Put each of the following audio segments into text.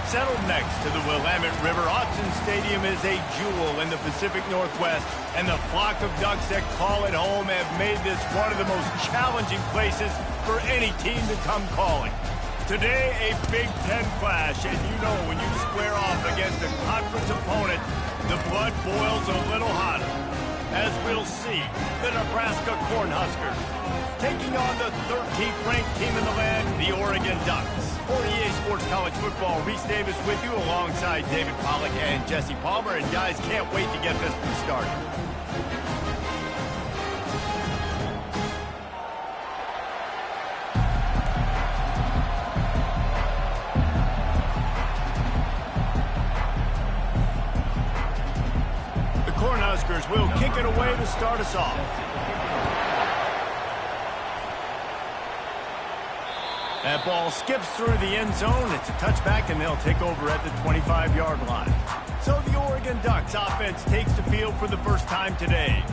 Settled next to the Willamette River, Autzen Stadium is a jewel in the Pacific Northwest, and the flock of Ducks that call it home have made this one of the most challenging places for any team to come calling. Today, a Big Ten clash, and you know when you square off against a conference opponent, the blood boils a little hotter. As we'll see, the Nebraska Cornhuskers taking on the 13th ranked team in the land, the Oregon Ducks. For EA Sports College Football, Reese Davis with you alongside David Pollack and Jesse Palmer. And guys, can't wait to get this one started. The Cornhuskers will kick it away to start us off. That ball skips through the end zone. It's a touchback, and they'll take over at the 25-yard line. So the Oregon Ducks offense takes the field for the first time today.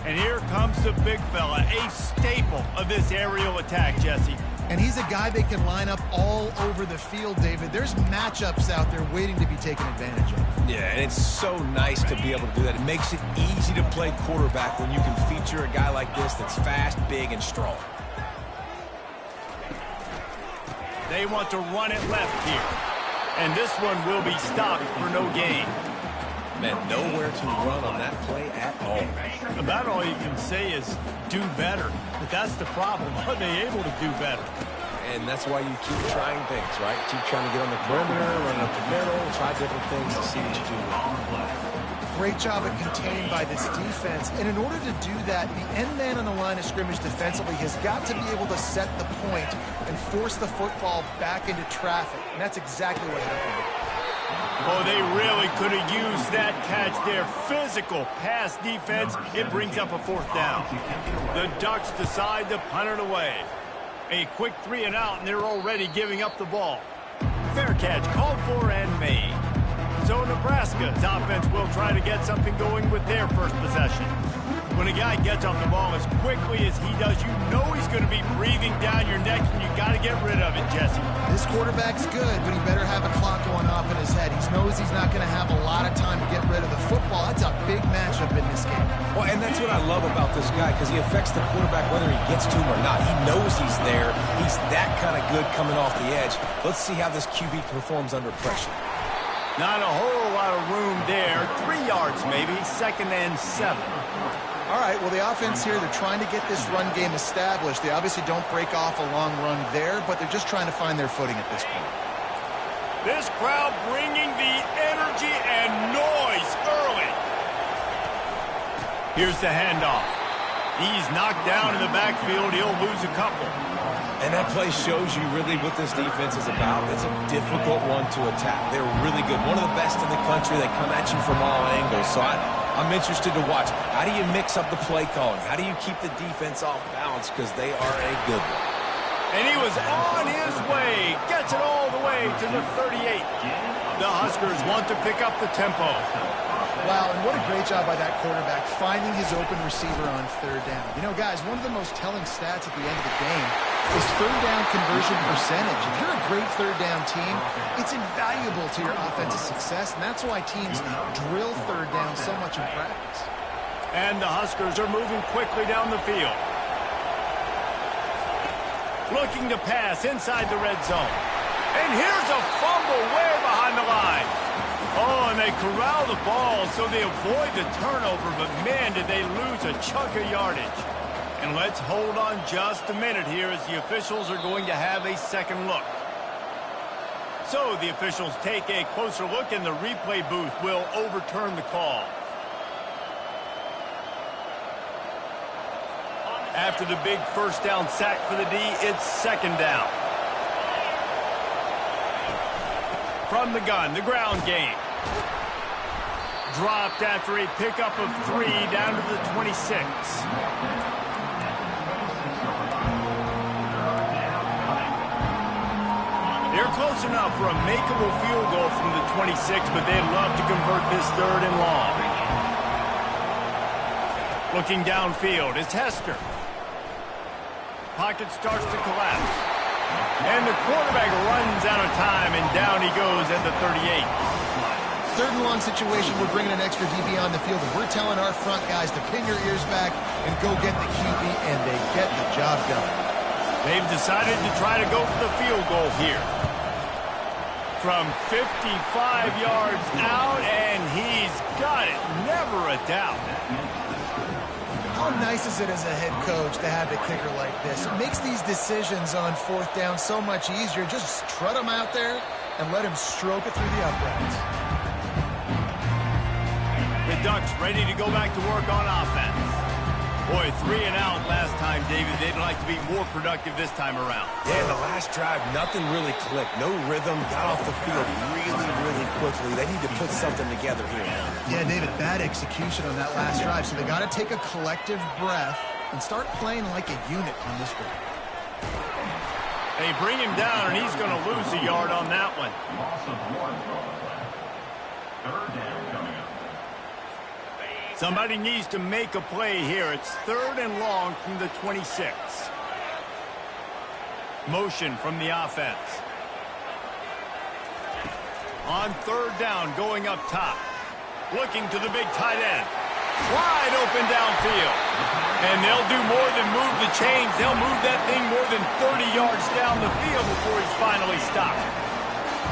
And here comes the big fella, a staple of this aerial attack, Jesse. And he's a guy they can line up all over the field, David. There's matchups out there waiting to be taken advantage of. Yeah, and it's so nice to be able to do that. It makes it easy to play quarterback when you can feature a guy like this that's fast, big, and strong. They want to run it left here. And this one will be stopped for no gain. Man, nowhere to run on that play at all. About all you can say is do better. But that's the problem. Are they able to do better? And that's why you keep trying things, right? Keep trying to get on the perimeter, run up the middle, try different things to see what you do well. Great job at containing by this defense. And in order to do that, the end man on the line of scrimmage defensively has got to be able to set the point and force the football back into traffic. And that's exactly what happened. Oh, they really could have used that catch there. Physical pass defense. It brings up a fourth down. The Ducks decide to punt it away. A quick 3 and out, and they're already giving up the ball. Fair catch called for and made. So Nebraska's offense will try to get something going with their first possession. When a guy gets off the ball as quickly as he does, you know he's going to be breathing down your neck, and you got to get rid of it, Jesse. This quarterback's good, but he better have a clock going off in his head. He knows he's not going to have a lot of time to get rid of the football. That's a big matchup in this game. Well, and that's what I love about this guy, because he affects the quarterback whether he gets to him or not. He knows he's there. He's that kind of good coming off the edge. Let's see how this QB performs under pressure. Not a whole lot of room there. 3 yards maybe, 2nd and 7. All right, well, the offense here, they're trying to get this run game established. They obviously don't break off a long run there, but they're just trying to find their footing at this point. This crowd bringing the energy and noise early. Here's the handoff. He's knocked down in the backfield. He'll lose a couple. And that play shows you really what this defense is about. It's a difficult one to attack. They're really good. One of the best in the country. They come at you from all angles. So I'm interested to watch. How do you mix up the play calling? How do you keep the defense off balance? Because they are a good one. And he was on his way. Gets it all the way to the 38. The Huskers want to pick up the tempo. Wow, and what a great job by that quarterback finding his open receiver on 3rd down. You know, guys, one of the most telling stats at the end of the game is 3rd down conversion percentage. If you're a great 3rd down team, it's invaluable to your offensive success, and that's why teams drill 3rd down so much in practice. And the Huskers are moving quickly down the field. Looking to pass inside the red zone. And here's a fumble way behind the line. Oh, and they corral the ball so they avoid the turnover, but man, did they lose a chunk of yardage. And let's hold on just a minute here as the officials are going to have a second look. So the officials take a closer look, and the replay booth will overturn the call. After the big first down sack for the D, it's 2nd down. From the gun, the ground game. Dropped after a pickup of 3 down to the 26. They're close enough for a makeable field goal from the 26, but they'd love to convert this 3rd and long. Looking downfield, it's Hester. Pocket starts to collapse. And the quarterback runs out of time, and down he goes at the 38. Third and long situation, we're bringing an extra DB on the field, and we're telling our front guys to pin your ears back and go get the QB, and they get the job done. They've decided to try to go for the field goal here. From 55 yards out, and he's got it. Never a doubt. How nice is it as a head coach to have a kicker like this? It makes these decisions on fourth down so much easier. Just trot him out there and let him stroke it through the uprights. The Ducks ready to go back to work on offense. Boy, 3 and out last time, David. They'd like to be more productive this time around. Yeah, the last drive, nothing really clicked. No rhythm, got off the field really quickly. They need to put something together here. Yeah, David, bad execution on that last drive. So they got to take a collective breath and start playing like a unit on this one. They bring him down, and he's going to lose a yard on that one. Somebody needs to make a play here. It's 3rd and long from the 26. Motion from the offense. On 3rd down, going up top. Looking to the big tight end. Wide open downfield. And they'll do more than move the chains. They'll move that thing more than 30 yards down the field before he's finally stopped.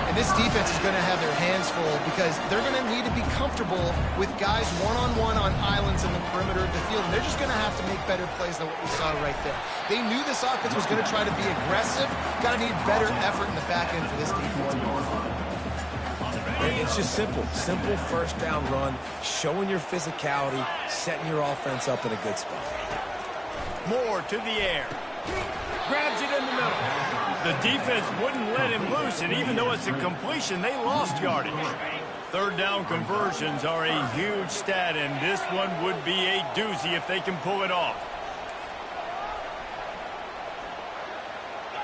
And this defense is going to have their hands full because they're going to need to be comfortable with guys one-on-one on islands in the perimeter of the field. And they're just going to have to make better plays than what we saw right there. They knew this offense was going to try to be aggressive. Got to need better effort in the back end for this defense. It's just simple. Simple first down run, showing your physicality, setting your offense up in a good spot. Moore to the air. Grabs it in the middle. The defense wouldn't let him loose, and even though it's a completion, they lost yardage. 3rd down conversions are a huge stat, and this one would be a doozy if they can pull it off.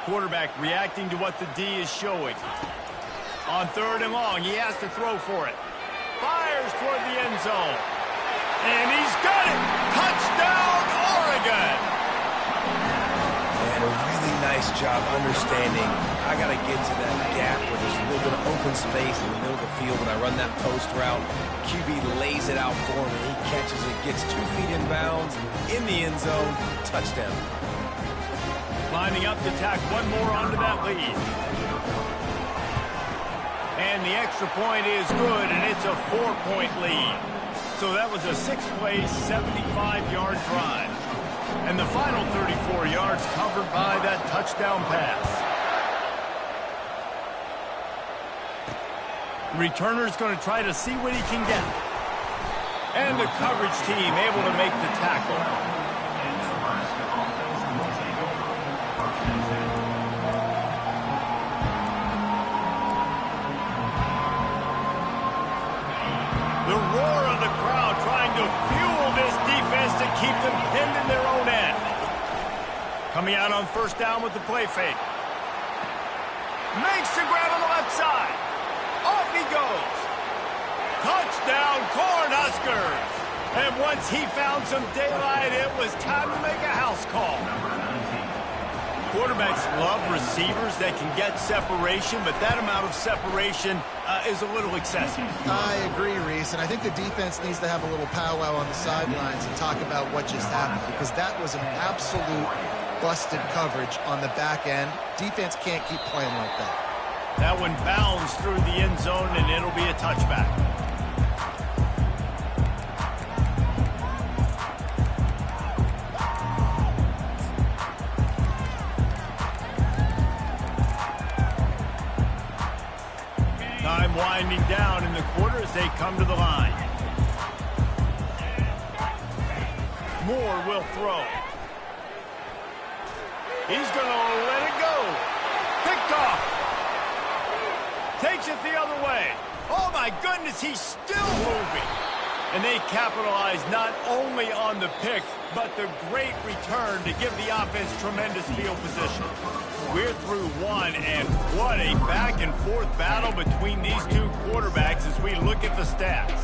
Quarterback reacting to what the D is showing. On 3rd and long, he has to throw for it. Fires toward the end zone. And he's got it! Touchdown, Oregon! And a really nice job understanding I got to get to that gap where there's a little bit of open space in the middle of the field when I run that post route. QB lays it out for me. He catches it, gets 2 feet in bounds, in the end zone, touchdown. Lining up to tack one more onto that lead. And the extra point is good, and it's a 4-point lead. So that was a 6-play, 75-yard drive. And the final 34 yards covered by that touchdown pass. Returner's going to try to see what he can get. And the coverage team able to make the tackle. The roar of the crowd trying to fuel this defense to keep them pinned in their own end. Coming out on 1st down with the play fake. Makes the grab on the left side. Off he goes. Touchdown, Cornhuskers. And once he found some daylight, it was time to make a house call. Quarterbacks love receivers that can get separation, but that amount of separation is a little excessive. I agree, Reese, and I think the defense needs to have a little powwow on the sidelines and talk about what just happened, because that was an absolute busted coverage on the back end. Defense can't keep playing like that. That one bounds through the end zone, and it'll be a touchback. Time winding down in the quarter as they come to the line. Moore will throw. He's going to let it go. Picked off. Takes it the other way. Oh, my goodness, he's still moving. And they capitalize not only on the pick, but the great return to give the offense tremendous field position. We're through one, and what a back-and-forth battle between these two quarterbacks as we look at the stats.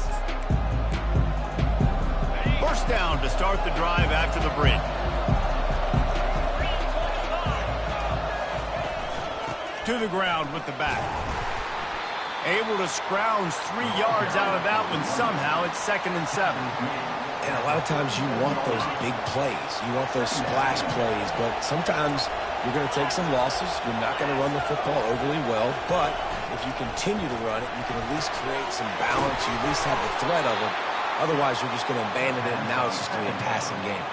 1st down to start the drive after the break. to the ground with the back. Able to scrounge 3 yards out of that one somehow. It's 2nd and 7. And a lot of times you want those big plays. You want those splash plays, but sometimes you're going to take some losses. You're not going to run the football overly well, but if you continue to run it, you can at least create some balance. You at least have the threat of it. Otherwise, you're just going to abandon it, and now it's just going to be a passing game.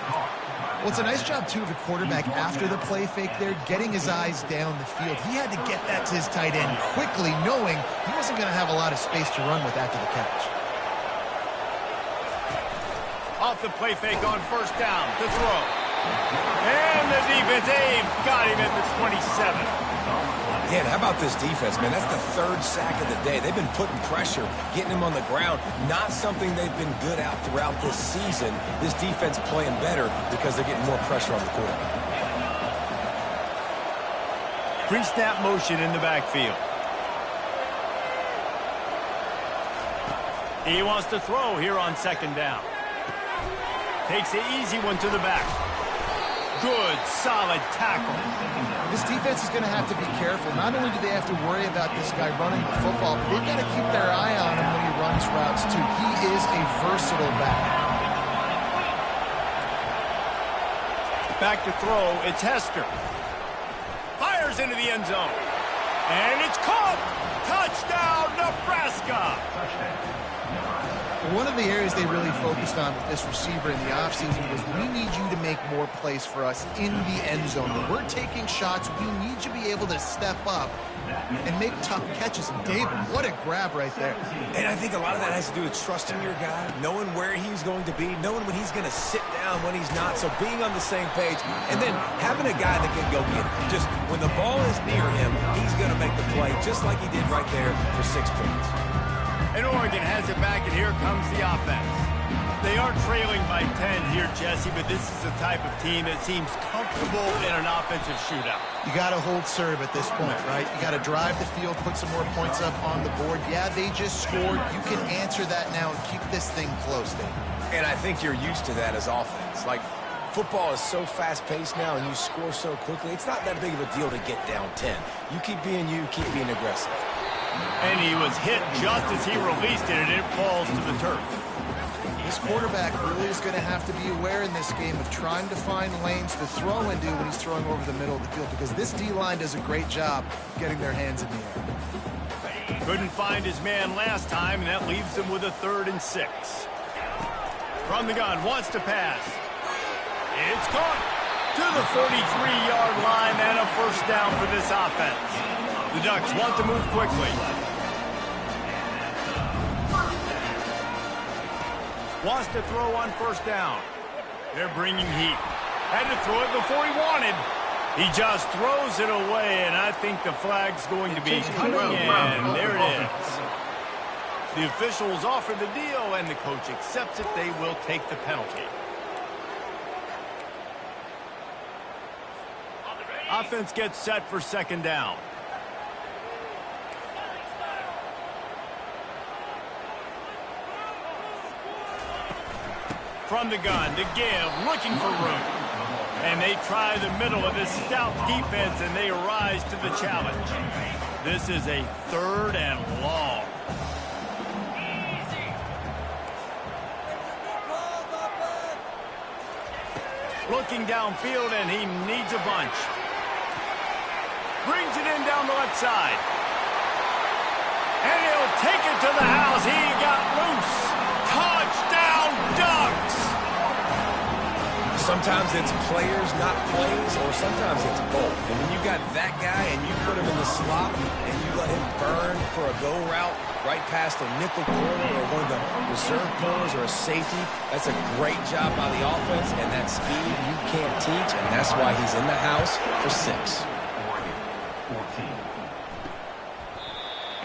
Well, it's a nice job, too, of the quarterback after the play fake there, getting his eyes down the field. He had to get that to his tight end quickly, knowing he wasn't going to have a lot of space to run with after the catch. Off the play fake on 1st down to throw. And the defense, got him at the 27. Yeah, how about this defense, man? That's the 3rd sack of the day. They've been putting pressure, getting him on the ground. Not something they've been good at throughout this season. This defense playing better because they're getting more pressure on the quarterback. Pre-snap motion in the backfield. He wants to throw here on 2nd down. Takes the easy one to the back. Good, solid tackle. This defense is going to have to be careful. Not only do they have to worry about this guy running the football, but they've got to keep their eye on him when he runs routes, too. He is a versatile back. Back to throw, it's Hester. Fires into the end zone. And it's caught! Touchdown, Nebraska! One of the areas they really focused on with this receiver in the offseason was we need you to make more plays for us in the end zone. When we're taking shots, we need you to be able to step up and make tough catches. And David, what a grab right there. And I think a lot of that has to do with trusting your guy, knowing where he's going to be, knowing when he's going to sit down, when he's not. So being on the same page, and then having a guy that can go get it. Just when the ball is near him, he's going to make the play, just like he did right there for 6 points. And Oregon has it back, and here comes the offense. They are trailing by 10 here, Jesse, but this is the type of team that seems comfortable in an offensive shootout. You got to hold serve at this point, right? You got to drive the field, put some more points up on the board. Yeah, they just scored. You can answer that now and keep this thing close, Dave. And I think you're used to that as offense. Like, football is so fast-paced now, and you score so quickly. It's not that big of a deal to get down 10. You keep being aggressive. And he was hit just as he released it, and it falls to the turf. This quarterback really is going to have to be aware in this game of trying to find lanes to throw into when he's throwing over the middle of the field, because this D-line does a great job getting their hands in the air. Couldn't find his man last time, and that leaves him with a 3rd and 6. From the gun, wants to pass. It's caught to the 43-yard line, and a 1st down for this offense. The Ducks want to move quickly. Wants to throw on 1st down. They're bringing heat. Had to throw it before he wanted. He just throws it away, and I think the flag's going to be coming in. There it is. The officials offer the deal, and the coach accepts it. They will take the penalty. Offense gets set for 2nd down. From the gun, to give, looking for room. And they try the middle of this stout defense, and they rise to the challenge. This is a 3rd and long. Looking downfield, and he needs a bunch. Brings it in down the left side. And he'll take it to the house. He got loose. Touchdown, Ducks! Sometimes it's players, not plays, or sometimes it's both. And when you got that guy and you put him in the slot and you let him burn for a go route right past a nickel corner or one of the reserve corners or a safety, that's a great job by the offense, and that speed you can't teach, and that's why he's in the house for 6.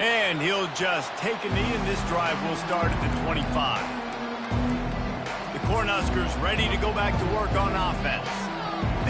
And he'll just take a knee, and this drive will start at the 25. The Cornhuskers ready to go back to work on offense.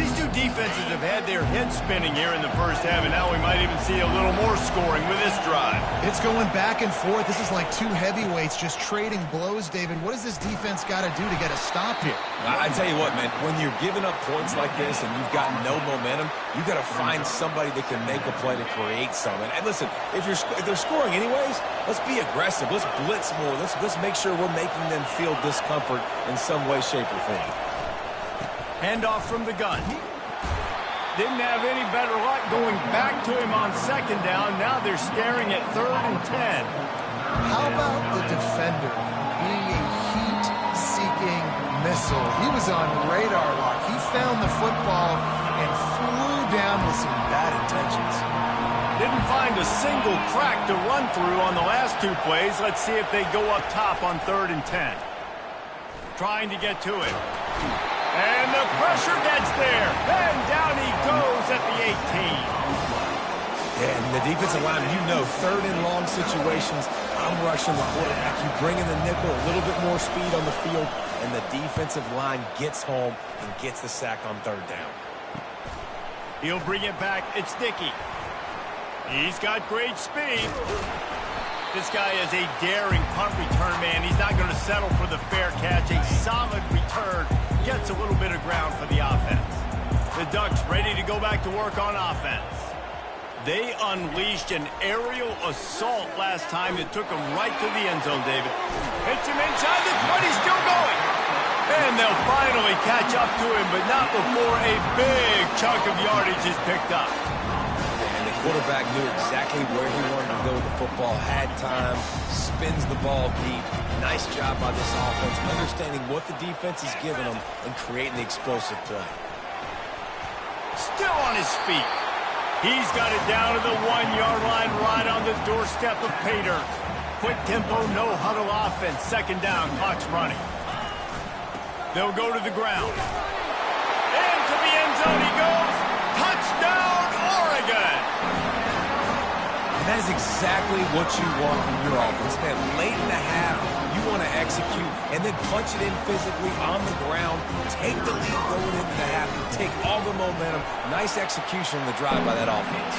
These two defenses have had their heads spinning here in the first half, and now we might even see a little more scoring with this drive. It's going back and forth. This is like two heavyweights just trading blows, David. What does this defense got to do to get a stop here? I tell you what, man, when you're giving up points like this and you've got no momentum, you got to find somebody that can make a play to create something. And listen, if they're scoring anyways, let's be aggressive. Let's blitz more. Let's make sure we're making them feel discomfort in some way, shape, or form. Handoff from the gun. Didn't have any better luck going back to him on second down. Now they're staring at 3rd and 10. How about the defender being a heat-seeking missile? He was on radar lock. He found the football and flew down with some bad intentions. Didn't find a single crack to run through on the last two plays. Let's see if they go up top on 3rd and 10. Trying to get to it. And the pressure gets there. And down he goes at the 18. And the defensive line, you know, 3rd and long situations, I'm rushing the quarterback. You bring in the nickel, a little bit more speed on the field, and the defensive line gets home and gets the sack on 3rd down. He'll bring it back. It's Dickey. He's got great speed. This guy is a daring punt return man. He's not going to settle for the fair catch. A solid return. Gets a little bit of ground for the offense. The Ducks ready to go back to work on offense. They unleashed an aerial assault last time that took them right to the end zone, David. Hits him inside the 20, still going. And they'll finally catch up to him, but not before a big chunk of yardage is picked up. And the quarterback knew exactly where he wanted to go with the football, had time, spins the ball deep. Nice job by this offense, understanding what the defense is giving them and creating the explosive play. Still on his feet. He's got it down to the 1-yard line right on the doorstep of Pater. Quick tempo, no huddle offense. 2nd down, clock's running. They'll go to the ground. Into the end zone he goes. Touchdown, Oregon! And that is exactly what you want from your offense, man. Late in the half, you want to execute and then punch it in physically on the ground. Take the lead going into the half. Take all the momentum. Nice execution on the drive by that offense.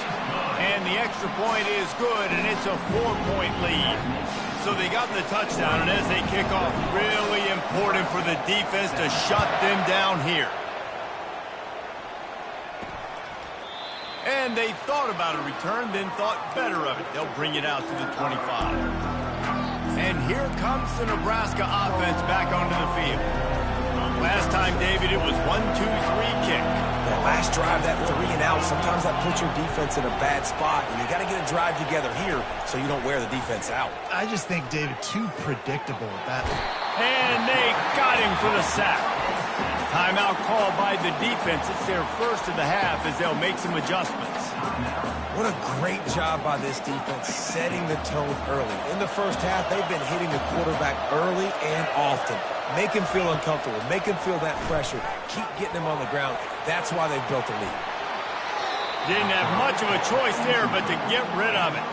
And the extra point is good, and it's a 4-point lead. So they got the touchdown, and as they kick off, really important for the defense to shut them down here. And they thought about a return, then thought better of it. They'll bring it out to the 25. And here comes the Nebraska offense back onto the field. Last time, David, it was 1-2-3 kick. That last drive, that 3 and out, sometimes that puts your defense in a bad spot, and you got to get a drive together here so you don't wear the defense out. I just think, David, too predictable at that. And they got him for the sack. Timeout called by the defense. It's their first of the half as they'll make some adjustments. What a great job by this defense setting the tone early. In the first half, they've been hitting the quarterback early and often. Make him feel uncomfortable. Make him feel that pressure. Keep getting him on the ground. That's why they've built a lead. Didn't have much of a choice there but to get rid of it.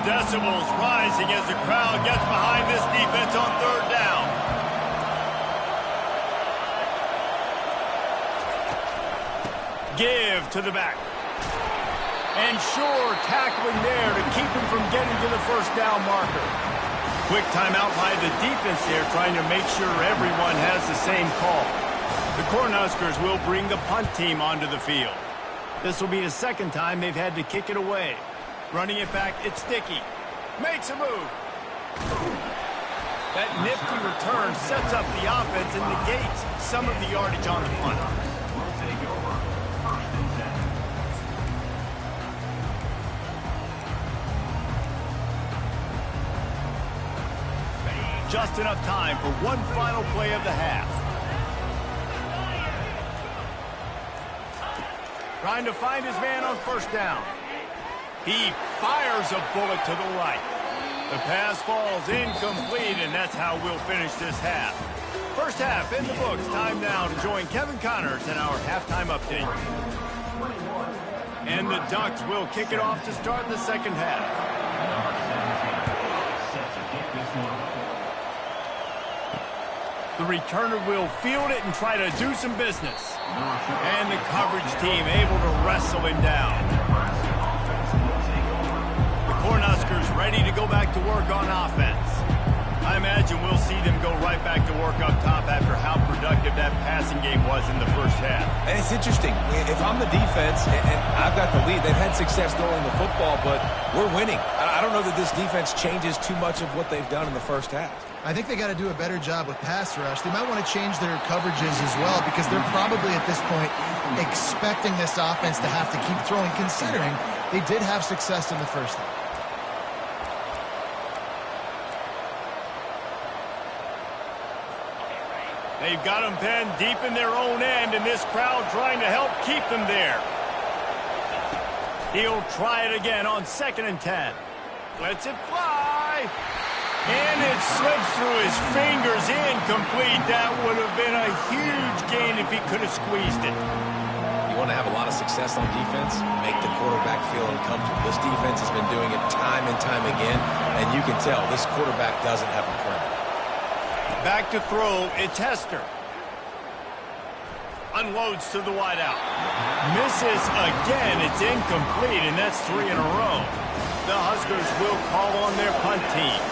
Decibels rising as the crowd gets behind this defense on 3rd down. Give to the back. And sure tackling there to keep him from getting to the 1st down marker. Quick timeout by the defense there, trying to make sure everyone has the same call. The Cornhuskers will bring the punt team onto the field. This will be the 2nd time they've had to kick it away. Running it back, it's Dickey. Makes a move. That nifty return sets up the offense and negates some of the yardage on the punt. Just enough time for one final play of the half. Trying to find his man on 1st down. He fires a bullet to the right. The pass falls incomplete, and that's how we'll finish this half. First half in the books. Time now to join Kevin Connors in our halftime update. And the Ducks will kick it off to start the 2nd half. returner will field it and try to do some business. And the coverage team able to wrestle him down. The Cornhuskers ready to go back to work on offense. I imagine we'll see them go right back to work up top after how productive that passing game was in the first half. And it's interesting. If I'm the defense and I've got the lead, they've had success throwing the football, but we're winning. I don't know that this defense changes too much of what they've done in the first half. I think they got to do a better job with pass rush. They might want to change their coverages as well because they're probably at this point expecting this offense to have to keep throwing, considering they did have success in the first half. They've got them pinned deep in their own end, and this crowd trying to help keep them there. He'll try it again on 2nd and 10. Lets it fly. And it slips through his fingers, incomplete. That would have been a huge gain if he could have squeezed it. You want to have a lot of success on defense? Make the quarterback feel uncomfortable. This defense has been doing it time and time again, and you can tell this quarterback doesn't have a plan. Back to throw, it's Hester. Unloads to the wideout. Misses again, it's incomplete, and that's 3 in a row. The Huskers will call on their punt team.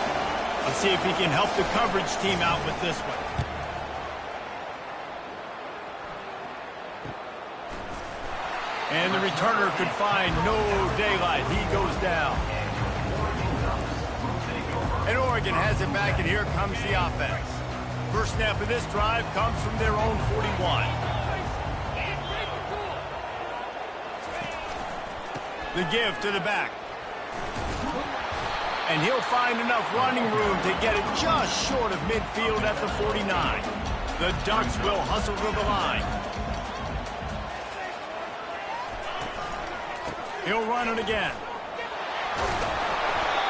Let's see if he can help the coverage team out with this one. And the returner could find no daylight. He goes down. And Oregon has it back, and here comes the offense. First snap of this drive comes from their own 41. The give to the back. And he'll find enough running room to get it just short of midfield at the 49. The Ducks will hustle to the line. He'll run it again.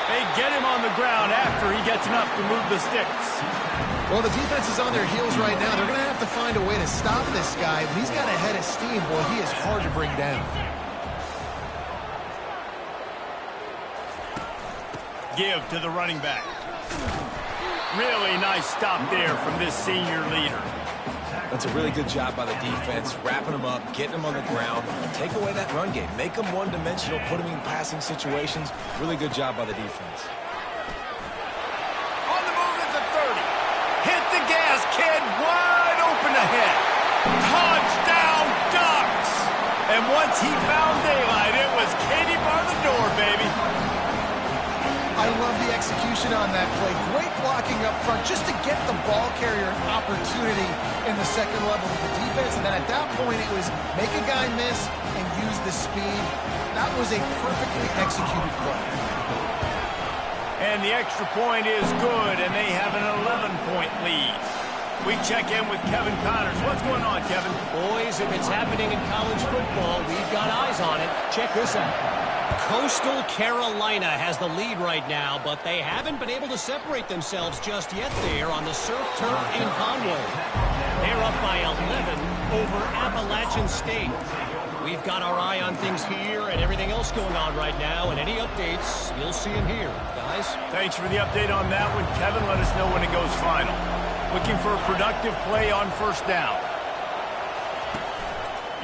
They get him on the ground after he gets enough to move the sticks. Well, the defense is on their heels right now. They're going to have to find a way to stop this guy. When he's got a head of steam, boy, he is hard to bring down. Give to the running back. Really nice stop there from this senior leader. That's a really good job by the defense, wrapping them up, getting them on the ground. Take away that run game. Make them one-dimensional, put them in passing situations. Really good job by the defense. On the move at the 30. Hit the gas, kid. Wide open ahead. Touchdown, Ducks! And once he found daylight, it was Katie bar the door, baby. I love the execution on that play. Great blocking up front just to get the ball carrier an opportunity in the second level of the defense. And then at that point, it was make a guy miss and use the speed. That was a perfectly executed play. And the extra point is good, and they have an 11-point lead. We check in with Kevin Connors. What's going on, Kevin? Boys, if it's happening in college football, we've got eyes on it. Check this out. Coastal Carolina has the lead right now, but they haven't been able to separate themselves just yet there on the surf turf in Conway. They're up by 11 over Appalachian State. We've got our eye on things here and everything else going on right now, and any updates, you'll see them here, guys. Thanks for the update on that one, Kevin. Let us know when it goes final. Looking for a productive play on first down.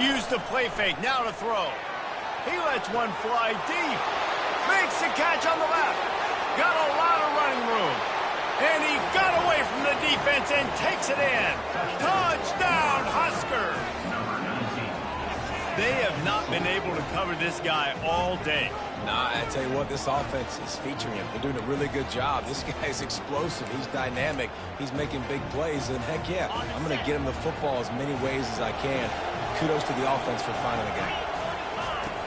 Use the play fake, now to throw. He lets one fly deep. Makes the catch on the left. Got a lot of running room. And he got away from the defense and takes it in. Touchdown, Huskers! They have not been able to cover this guy all day. Nah, I tell you what, this offense is featuring him. They're doing a really good job. This guy's explosive. He's dynamic. He's making big plays. And heck yeah, I'm going to get him the football as many ways as I can. Kudos to the offense for finding the game.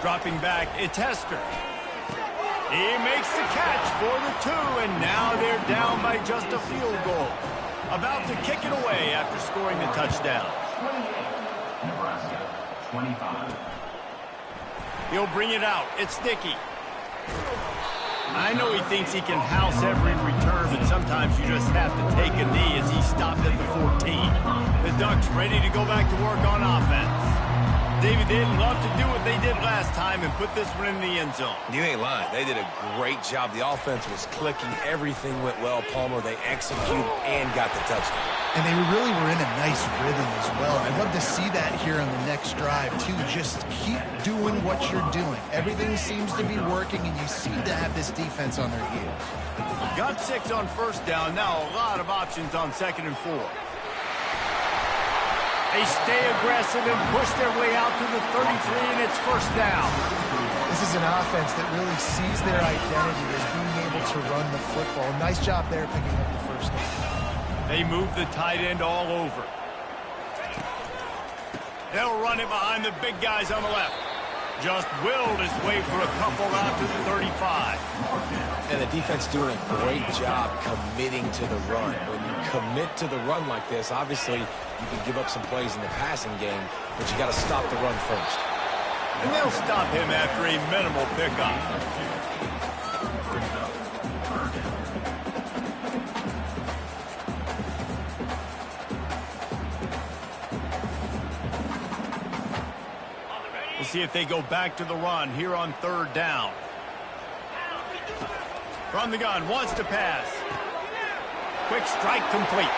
Dropping back, it's Hester. He makes the catch for the 2, and now they're down by just a field goal. About to kick it away after scoring the touchdown. 28, Nebraska, 25. He'll bring it out. It's Dickey. I know he thinks he can house every return, but sometimes you just have to take a knee as he stopped at the 14. The Ducks ready to go back to work on offense. David, they'd love to do what they did last time and put this one in the end zone. You ain't lying. They did a great job. The offense was clicking. Everything went well, Palmer. They executed and got the touchdown. And they really were in a nice rhythm as well. I'd love to see that here on the next drive, too. Just keep doing what you're doing. Everything seems to be working, and you seem to have this defense on their heels. Got 6 on first down. Now a lot of options on 2nd and 4. They stay aggressive and push their way out to the 33, and it's first down. This is an offense that really sees their identity as being able to run the football. Nice job there picking up the first down. They move the tight end all over. They'll run it behind the big guys on the left. Just willed his way for a couple out to the 35. And the defense doing a great job committing to the run. When you commit to the run like this, obviously you can give up some plays in the passing game, but you got to stop the run first. And they'll stop him after a minimal pickup. We'll see if they go back to the run here on 3rd down. From the gun, wants to pass. Quick strike complete.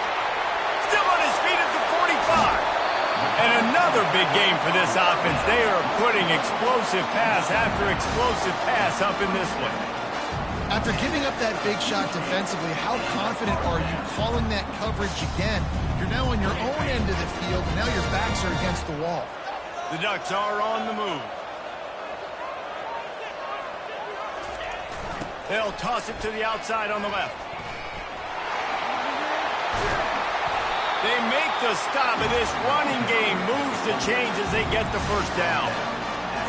Still on his feet at the 45. And another big game for this offense. They are putting explosive pass after explosive pass up in this one. After giving up that big shot defensively, how confident are you calling that coverage again? You're now on your own end of the field, and now your backs are against the wall. The Ducks are on the move. They'll toss it to the outside on the left. They make the stop, and this running game moves the chains as they get the first down.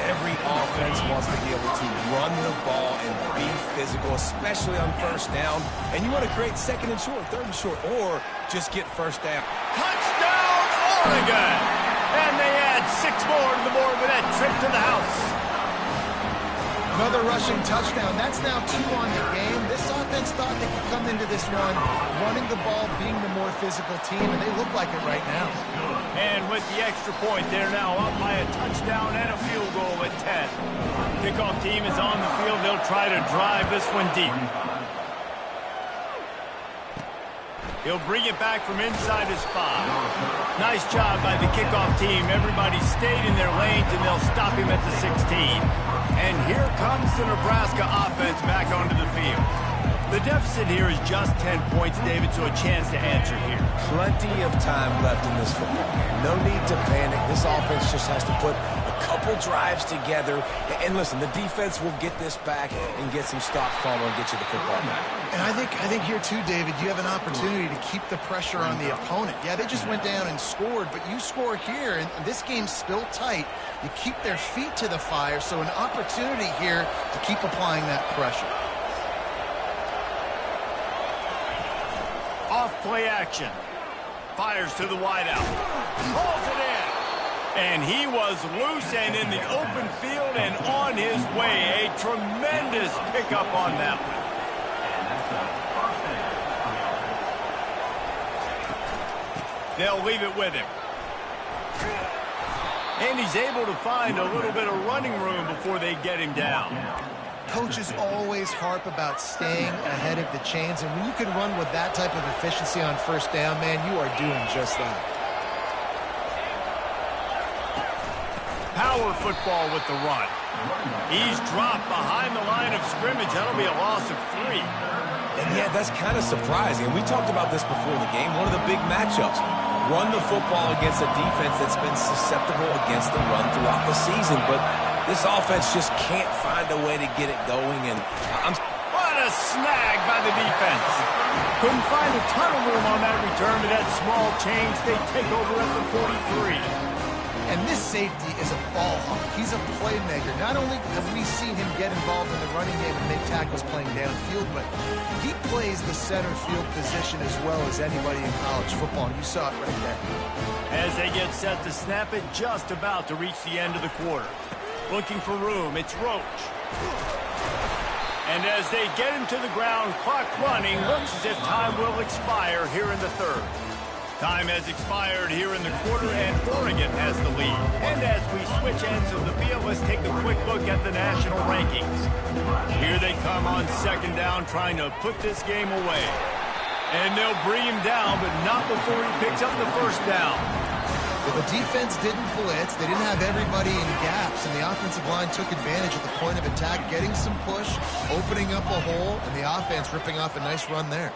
Every offense wants to be able to run the ball and be physical, especially on first down. And you want to create 2nd and short, 3rd and short, or just get first down. Touchdown, Oregon! And they add 6 more to the board with that trip to the house. Another rushing touchdown. That's now 2 on the game. This offense thought they could come into this one running the ball, being the more physical team, and they look like it right now. And with the extra point, they're now up by a touchdown and a field goal at 10. Kickoff team is on the field. They'll try to drive this one deep. He'll bring it back from inside his 5. Nice job by the kickoff team. Everybody stayed in their lanes, and they'll stop him at the 16. And here comes the Nebraska offense back onto the field. The deficit here is just 10 points, David, so a chance to answer here. Plenty of time left in this football game. No need to panic. This offense just has to put a couple drives together. And listen, the defense will get this back and get some stops, Palmer, and get you the football back. And I think here too, David, you have an opportunity to keep the pressure on the opponent. Yeah, they just went down and scored, but you score here, and this game's still tight. You keep their feet to the fire, so an opportunity here to keep applying that pressure. Off play action. Fires to the wideout. Pulls it in. And he was loose and in the open field and on his way. A tremendous pickup on that one. They'll leave it with him. And he's able to find a little bit of running room before they get him down. Coaches always harp about staying ahead of the chains, and when you can run with that type of efficiency on first down, man, you are doing just that. Power football with the run. He's dropped behind the line of scrimmage. That'll be a loss of 3. And yeah, that's kind of surprising. We talked about this before the game. One of the big matchups. Run the football against a defense that's been susceptible against the run throughout the season. But this offense just can't find a way to get it going. And what a snag by the defense. Couldn't find a ton of room on that return, but that small change, they take over at the 43. And this safety is a ball hawk. He's a playmaker. Not only have we seen him get involved in the running game and make tackles playing downfield, but he plays the center field position as well as anybody in college football. And you saw it right there. As they get set to snap it, just about to reach the end of the quarter. Looking for room, it's Roach. And as they get him to the ground, clock running, looks as if time will expire here in the 3rd. Time has expired here in the quarter, and Oregon has the lead. And as we switch ends of the field, let's take a quick look at the national rankings. Here they come on second down, trying to put this game away. And they'll bring him down, but not before he picks up the first down. Well, the defense didn't blitz. They didn't have everybody in gaps, and the offensive line took advantage at the point of attack, getting some push, opening up a hole, and the offense ripping off a nice run there.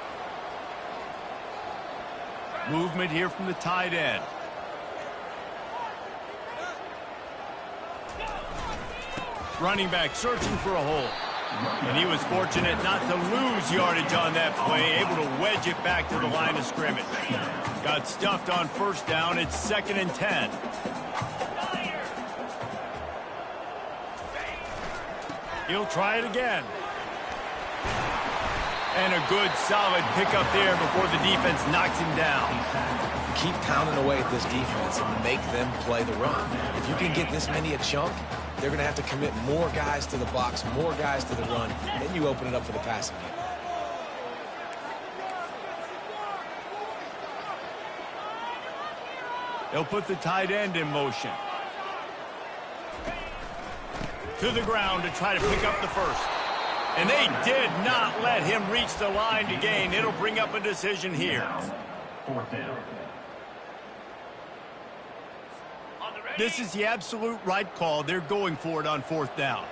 Movement here from the tight end. Running back searching for a hole. And he was fortunate not to lose yardage on that play, able to wedge it back to the line of scrimmage. Got stuffed on first down. It's 2nd and 10. He'll try it again. And a good, solid pickup there before the defense knocks him down. Keep pounding away at this defense and make them play the run. If you can get this many a chunk, they're going to have to commit more guys to the box, more guys to the run. Then you open it up for the passing game. They'll put the tight end in motion. To the ground to try to pick up the first. And they did not let him reach the line to gain. It'll bring up a decision here. 4th down. This is the absolute right call. They're going for it on 4th down.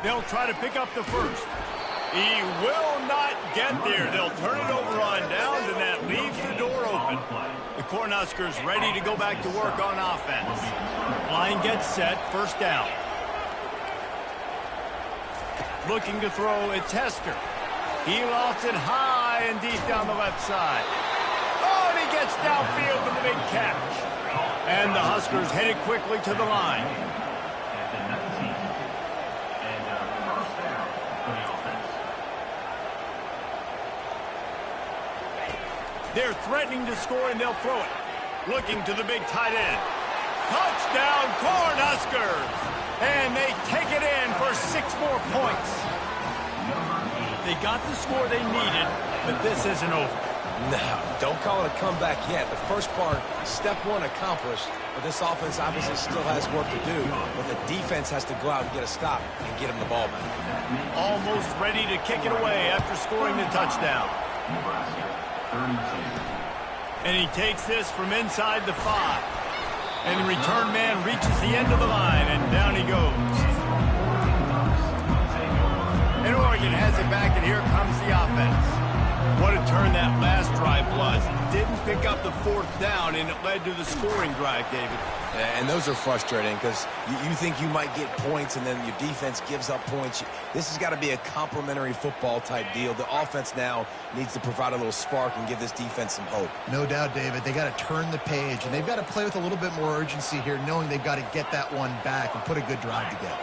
They'll try to pick up the first. He will not get there. They'll turn it over on downs, and that leaves the door open. The Cornhuskers ready to go back to work on offense. Line gets set, first down. Looking to throw at Tester. He lofts it high and deep down the left side. Oh, and he gets downfield for the big catch. And the Huskers headed quickly to the line. At the 19. And first down for the offense. They're threatening to score, and they'll throw it. Looking to the big tight end. Touchdown, Cornhuskers! And they take it in for 6 more points. They got the score they needed, but this isn't over. No, don't call it a comeback yet. The first part, step 1 accomplished, but this offense obviously still has work to do. But the defense has to go out and get a stop and get him the ball back. Almost ready to kick it away after scoring the touchdown. Nebraska, 32. And he takes this from inside the 5. And the return man reaches the end of the line, and down he goes. And Oregon has it back, and here comes the offense. What a turn that last drive was. Didn't pick up the 4th down, and it led to the scoring drive, David. And those are frustrating because you think you might get points and then your defense gives up points. This has got to be a complementary football type deal. The offense now needs to provide a little spark and give this defense some hope. No doubt, David. They got to turn the page, and they've got to play with a little bit more urgency here, knowing they've got to get that one back and put a good drive together.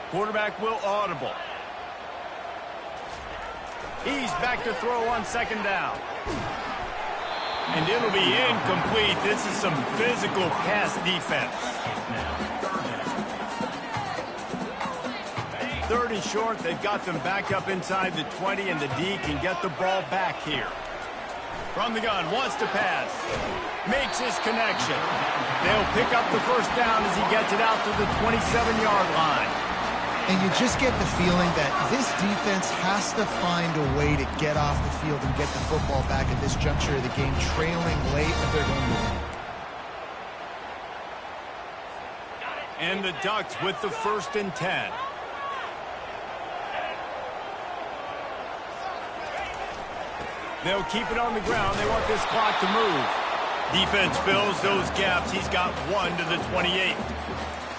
Quarterback will audible. He's back to throw on 2nd down. And it'll be incomplete. This is some physical pass defense. 3rd and short. They've got them back up inside the 20, and the D can get the ball back here. From the gun, wants to pass. Makes his connection. They'll pick up the first down as he gets it out to the 27-yard line. And you just get the feeling that this defense has to find a way to get off the field and get the football back at this juncture of the game, trailing late if they're going to win. And the Ducks with the 1st and 10. They'll keep it on the ground. They want this clock to move. Defense fills those gaps. He's got 1 to the 28.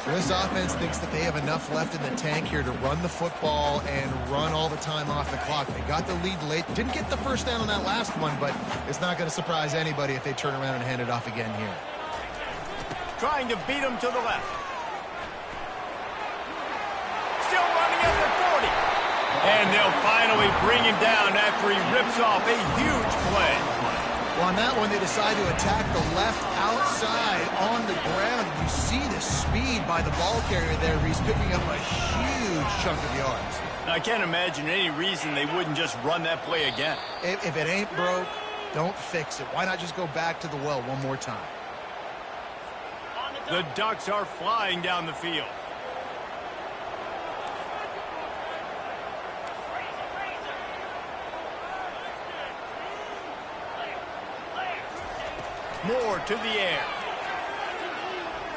This offense thinks that they have enough left in the tank here to run the football and run all the time off the clock. They got the lead late. Didn't get the first down on that last one, but it's not going to surprise anybody if they turn around and hand it off again here. Trying to beat him to the left. Still running at the 40. And they'll finally bring him down after he rips off a huge play. Well, on that one, they decide to attack the left outside on the ground. And you see the speed by the ball carrier there. He's picking up a huge chunk of yards. I can't imagine any reason they wouldn't just run that play again. If it ain't broke, don't fix it. Why not just go back to the well one more time? The Ducks are flying down the field. Moore to the air.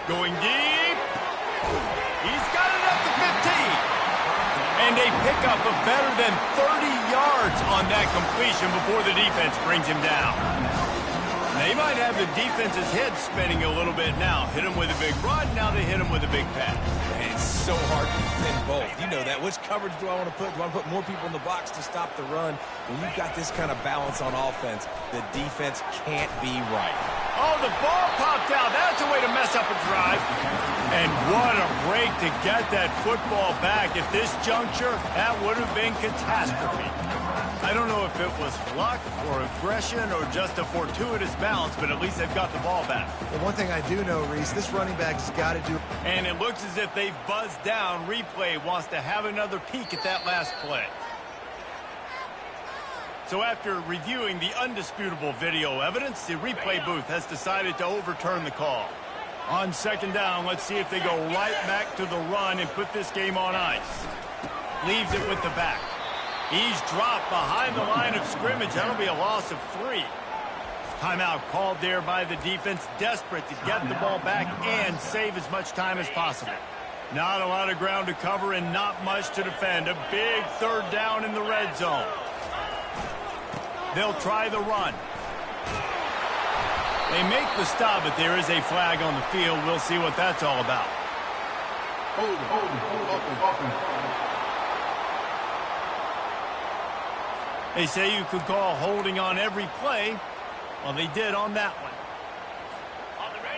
Going deep. He's got it up to 15. And a pickup of better than 30 yards on that completion before the defense brings him down. They might have the defense's head spinning a little bit now. Hit him with a big run, now they hit him with a big pass. And it's so hard to defend both. You know that. Which coverage do I want to put? Do I want to put more people in the box to stop the run? When you've got this kind of balance on offense, the defense can't be right. Oh, the ball popped out. That's a way to mess up a drive. And what a break to get that football back. At this juncture, that would have been catastrophe. I don't know if it was luck or aggression or just a fortuitous bounce, but at least they've got the ball back. The one thing I do know, Reese, this running back has got to do... And it looks as if they've buzzed down. Replay wants to have another peek at that last play. So after reviewing the undisputable video evidence, the replay booth has decided to overturn the call. On second down, let's see if they go right back to the run and put this game on ice. Leaves it with the back. He's dropped behind the line of scrimmage. That'll be a loss of 3. Timeout called there by the defense, desperate to get the ball back and save as much time as possible. Not a lot of ground to cover and not much to defend. A big third down in the red zone. They'll try the run. They make the stop, but there is a flag on the field. We'll see what that's all about. They say you could call holding on every play. Well, they did on that one.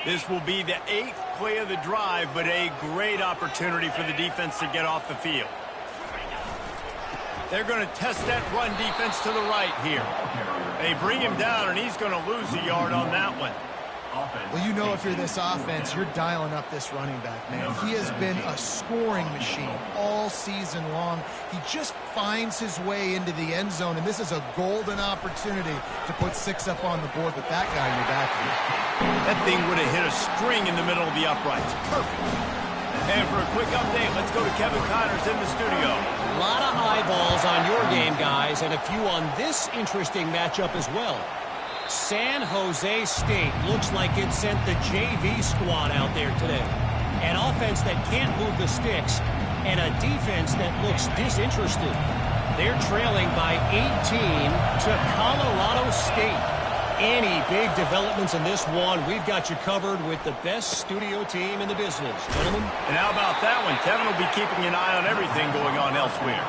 This will be the 8th play of the drive, but a great opportunity for the defense to get off the field. They're going to test that run defense to the right here. They bring him down, and he's going to lose a yard on that one. Well, you know if you're this offense, you're dialing up this running back, man. He has been a scoring machine all season long. He just finds his way into the end zone, and this is a golden opportunity to put 6 up on the board with that guy in your backfield. That thing would have hit a string in the middle of the uprights. Perfect. And for a quick update, let's go to Kevin Connors in the studio. A lot of eyeballs on your game, guys, and a few on this interesting matchup as well. San Jose State looks like it sent the JV squad out there today. An offense that can't move the sticks and a defense that looks disinterested. They're trailing by 18 to Colorado State. Any big developments in this one, we've got you covered with the best studio team in the business. Gentlemen? And how about that one? Kevin will be keeping an eye on everything going on elsewhere.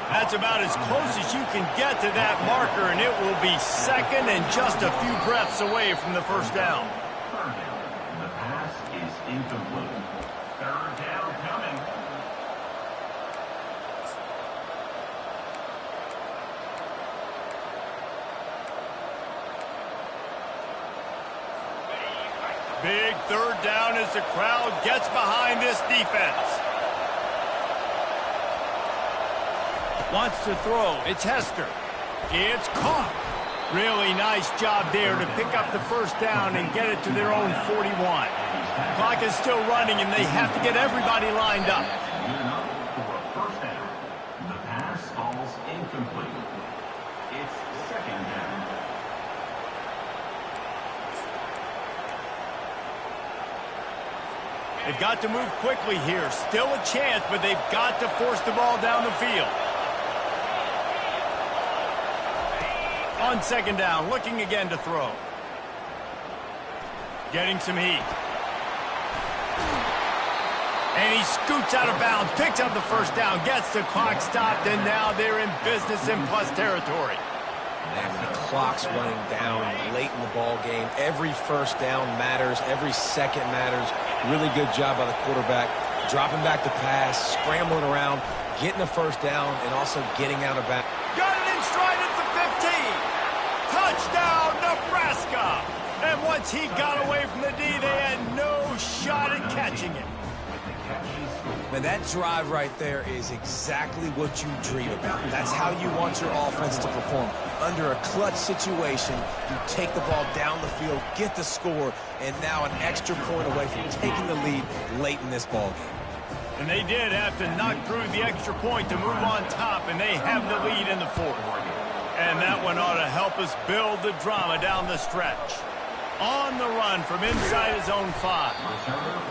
That's about as close as you can get to that marker, and it will be second and just a few breaths away from the first down. The pass is incomplete. Third down coming. Big third down as the crowd gets behind this defense. Wants to throw. It's Hester. It's caught. Really nice job there to pick up the first down and get it to their own 41. Clock is still running, and they have to get everybody lined up. For a first down. The pass falls incomplete. It's second down. They've got to move quickly here. Still a chance, but they've got to force the ball down the field. On second down, looking again to throw. Getting some heat. And he scoots out of bounds, picks up the first down, gets the clock stopped, and now they're in business in plus territory. Man, when the clock's running down late in the ball game, every first down matters, every second matters. Really good job by the quarterback, dropping back to pass, scrambling around, getting the first down, and also getting out of bounds. Got it in stride at the 15. Touchdown, Nebraska! And once he got away from the D, they had no shot at catching it. Man, that drive right there is exactly what you dream about. That's how you want your offense to perform. Under a clutch situation, you take the ball down the field, get the score, and now an extra point away from taking the lead late in this ball game. And they did have to knock through the extra point to move on top, and they have the lead in the fourth. And that one ought to help us build the drama down the stretch. On the run from inside his own 5.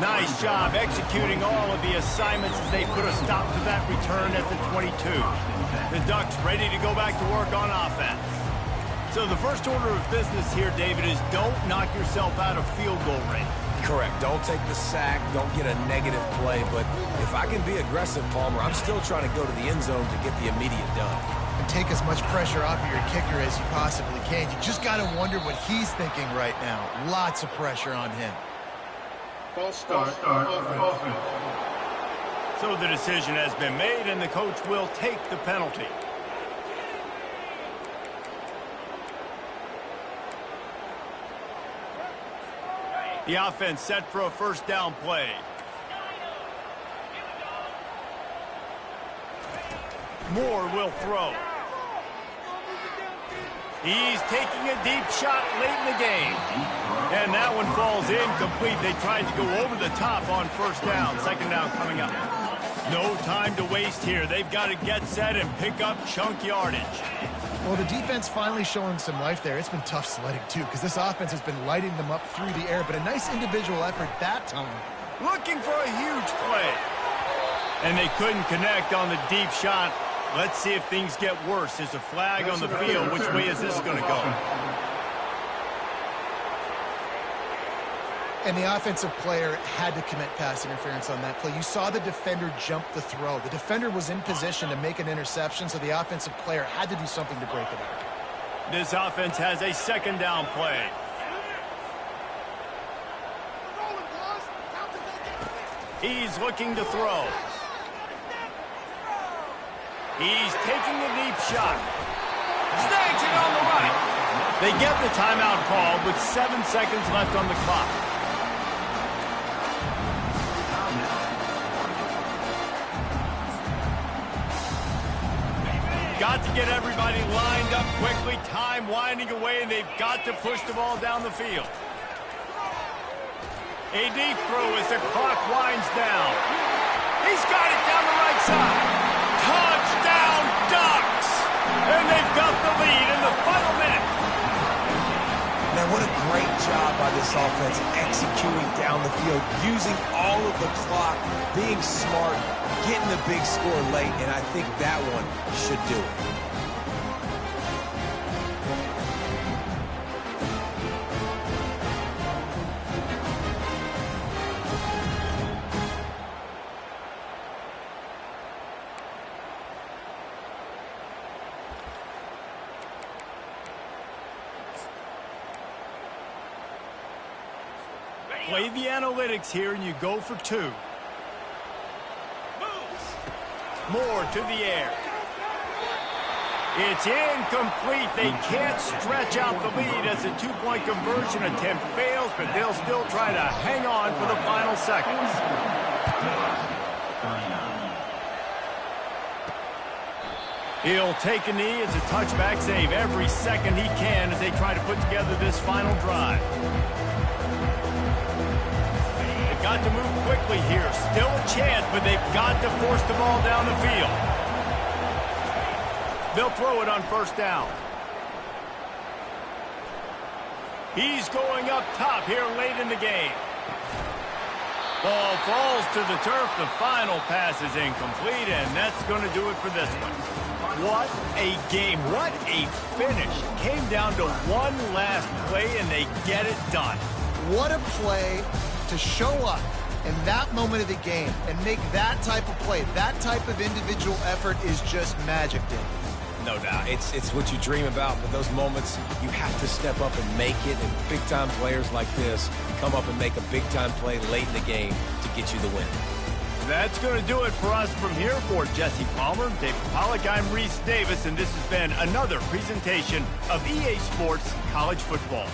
Nice job executing all of the assignments as they put a stop to that return at the 22. The Ducks ready to go back to work on offense. So the first order of business here, David, is don't knock yourself out of field goal range. Correct. Don't take the sack. Don't get a negative play. But if I can be aggressive, Palmer, I'm still trying to go to the end zone to get the immediate done. And take as much pressure off of your kicker as you possibly can. You just got to wonder what he's thinking right now. Lots of pressure on him. False start. Offense. So the decision has been made, and the coach will take the penalty. The offense set for a first down play. Moore will throw. He's taking a deep shot late in the game. And that one falls incomplete. They tried to go over the top on first down. Second down coming up. No time to waste here. They've got to get set and pick up chunk yardage. Well, the defense finally showing some life there. It's been tough sledding, too, because this offense has been lighting them up through the air. But a nice individual effort that time. Looking for a huge play. And they couldn't connect on the deep shot. Let's see if things get worse. There's a flag on the field. Which way is this going to go? And the offensive player had to commit pass interference on that play. You saw the defender jump the throw. The defender was in position to make an interception, so the offensive player had to do something to break it up. This offense has a second down play. He's looking to throw. He's taking the deep shot. Snags it on the right. They get the timeout called with 7 seconds left on the clock. Got to get everybody lined up quickly. Time winding away, and they've got to push the ball down the field. A deep throw as the clock winds down. He's got it down the right side. Touchdown, Ducks! And they've got the lead in the final minute. Man, what a great job by this offense executing down the field, using all of the clock, being smart, getting the big score late, and I think that one should do it. Play the analytics here, and you go for 2. Moore to the air. It's incomplete. They can't stretch out the lead as the 2-point conversion attempt fails, but they'll still try to hang on for the final seconds. He'll take a knee. It's a touchback save every second he can as they try to put together this final drive. Got to move quickly here. Still a chance, but they've got to force the ball down the field. They'll throw it on first down. He's going up top here late in the game. Ball falls to the turf. The final pass is incomplete, and that's going to do it for this one. What a game. What a finish. Came down to one last play, and they get it done. What a play to show up in that moment of the game and make that type of play. That type of individual effort is just magic, Dave. No doubt. It's what you dream about, but those moments, you have to step up and make it, and big-time players like this come up and make a big-time play late in the game to get you the win. That's going to do it for us from here. For Jesse Palmer, David Pollack, I'm Reese Davis, and this has been another presentation of EA Sports College Football.